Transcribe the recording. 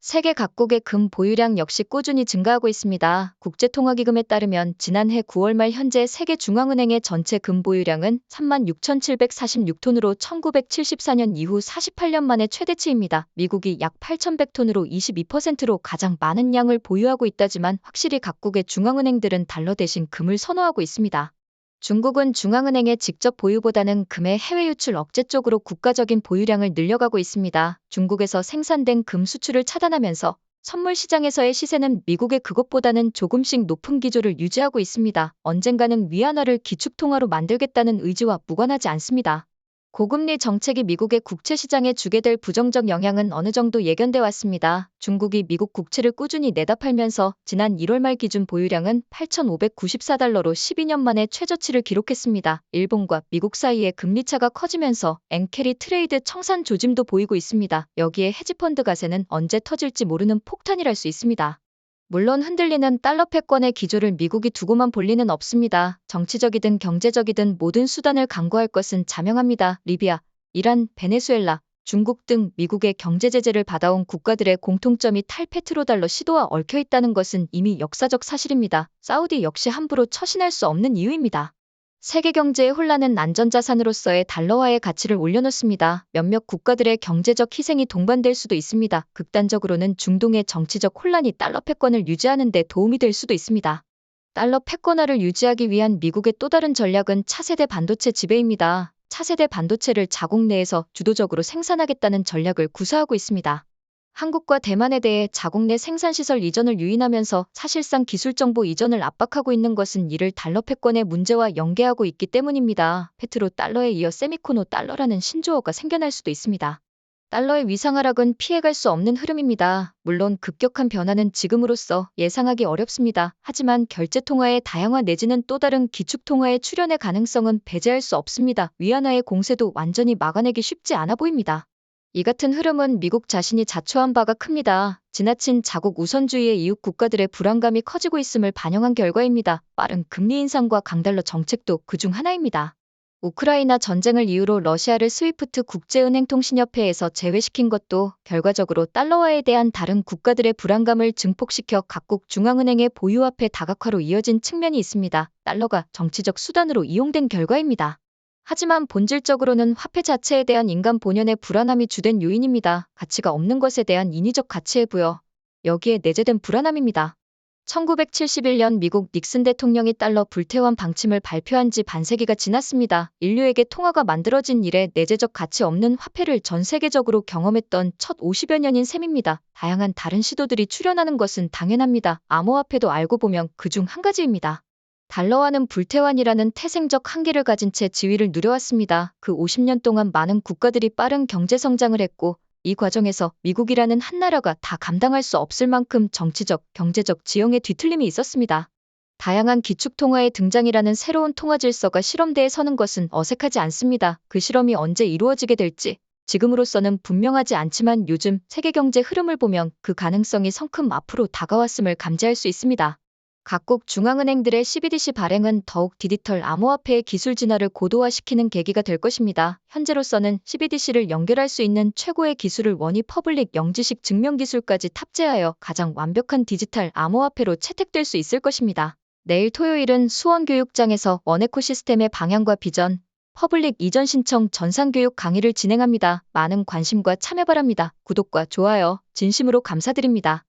세계 각국의 금 보유량 역시 꾸준히 증가하고 있습니다. 국제통화기금에 따르면 지난해 9월 말 현재 세계중앙은행의 전체 금 보유량은 36,746톤으로 1974년 이후 48년 만에 최대치입니다. 미국이 약 8,100톤으로 22%로 가장 많은 양을 보유하고 있다지만 확실히 각국의 중앙은행들은 달러 대신 금을 선호하고 있습니다. 중국은 중앙은행의 직접 보유보다는 금의 해외 유출 억제 쪽으로 국가적인 보유량을 늘려가고 있습니다. 중국에서 생산된 금 수출을 차단하면서 선물 시장에서의 시세는 미국의 그것보다는 조금씩 높은 기조를 유지하고 있습니다. 언젠가는 위안화를 기축통화로 만들겠다는 의지와 무관하지 않습니다. 고금리 정책이 미국의 국채 시장에 주게 될 부정적 영향은 어느 정도 예견돼 왔습니다. 중국이 미국 국채를 꾸준히 내다 팔면서 지난 1월 말 기준 보유량은 8,594달러로 12년 만에 최저치를 기록했습니다. 일본과 미국 사이의 금리차가 커지면서 엔캐리 트레이드 청산 조짐도 보이고 있습니다. 여기에 헤지펀드 가세는 언제 터질지 모르는 폭탄이랄 수 있습니다. 물론 흔들리는 달러 패권의 기조를 미국이 두고만 볼 리는 없습니다. 정치적이든 경제적이든 모든 수단을 강구할 것은 자명합니다. 리비아, 이란, 베네수엘라, 중국 등 미국의 경제 제재를 받아온 국가들의 공통점이 탈페트로달러 시도와 얽혀 있다는 것은 이미 역사적 사실입니다. 사우디 역시 함부로 처신할 수 없는 이유입니다. 세계 경제의 혼란은 안전자산으로서의 달러화의 가치를 올려놓습니다. 몇몇 국가들의 경제적 희생이 동반될 수도 있습니다. 극단적으로는 중동의 정치적 혼란이 달러 패권을 유지하는 데 도움이 될 수도 있습니다. 달러 패권화를 유지하기 위한 미국의 또 다른 전략은 차세대 반도체 지배입니다. 차세대 반도체를 자국 내에서 주도적으로 생산하겠다는 전략을 구사하고 있습니다. 한국과 대만에 대해 자국 내 생산시설 이전을 유인하면서 사실상 기술정보 이전을 압박하고 있는 것은 이를 달러 패권의 문제와 연계하고 있기 때문입니다. 페트로 달러에 이어 세미코노 달러라는 신조어가 생겨날 수도 있습니다. 달러의 위상하락은 피해갈 수 없는 흐름입니다. 물론 급격한 변화는 지금으로서 예상하기 어렵습니다. 하지만 결제통화의 다양화 내지는 또 다른 기축통화의 출현의 가능성은 배제할 수 없습니다. 위안화의 공세도 완전히 막아내기 쉽지 않아 보입니다. 이 같은 흐름은 미국 자신이 자초한 바가 큽니다. 지나친 자국 우선주의의 이웃 국가들의 불안감이 커지고 있음을 반영한 결과입니다. 빠른 금리 인상과 강달러 정책도 그중 하나입니다. 우크라이나 전쟁을 이유로 러시아를 스위프트 국제은행통신협회에서 제외시킨 것도 결과적으로 달러화에 대한 다른 국가들의 불안감을 증폭시켜 각국 중앙은행의 보유화폐 다각화로 이어진 측면이 있습니다. 달러가 정치적 수단으로 이용된 결과입니다. 하지만 본질적으로는 화폐 자체에 대한 인간 본연의 불안함이 주된 요인입니다. 가치가 없는 것에 대한 인위적 가치의 부여, 여기에 내재된 불안함입니다. 1971년 미국 닉슨 대통령이 달러 불태환 방침을 발표한 지 반세기가 지났습니다. 인류에게 통화가 만들어진 이래 내재적 가치 없는 화폐를 전 세계적으로 경험했던 첫 50여 년인 셈입니다. 다양한 다른 시도들이 출현하는 것은 당연합니다. 암호화폐도 알고 보면 그중 한 가지입니다. 달러화는 불태환이라는 태생적 한계를 가진 채 지위를 누려왔습니다. 그 50년 동안 많은 국가들이 빠른 경제 성장을 했고 이 과정에서 미국이라는 한 나라가 다 감당할 수 없을 만큼 정치적, 경제적 지형의 뒤틀림이 있었습니다. 다양한 기축통화의 등장이라는 새로운 통화 질서가 실험대에 서는 것은 어색하지 않습니다. 그 실험이 언제 이루어지게 될지 지금으로서는 분명하지 않지만 요즘 세계 경제 흐름을 보면 그 가능성이 성큼 앞으로 다가왔음을 감지할 수 있습니다. 각국 중앙은행들의 CBDC 발행은 더욱 디지털 암호화폐의 기술 진화를 고도화시키는 계기가 될 것입니다. 현재로서는 CBDC를 연결할 수 있는 최고의 기술을 원위 퍼블릭 영지식 증명기술까지 탑재하여 가장 완벽한 디지털 암호화폐로 채택될 수 있을 것입니다. 내일 토요일은 수원교육장에서 원에코시스템의 방향과 비전, 퍼블릭 이전 신청 전산교육 강의를 진행합니다. 많은 관심과 참여 바랍니다. 구독과 좋아요 진심으로 감사드립니다.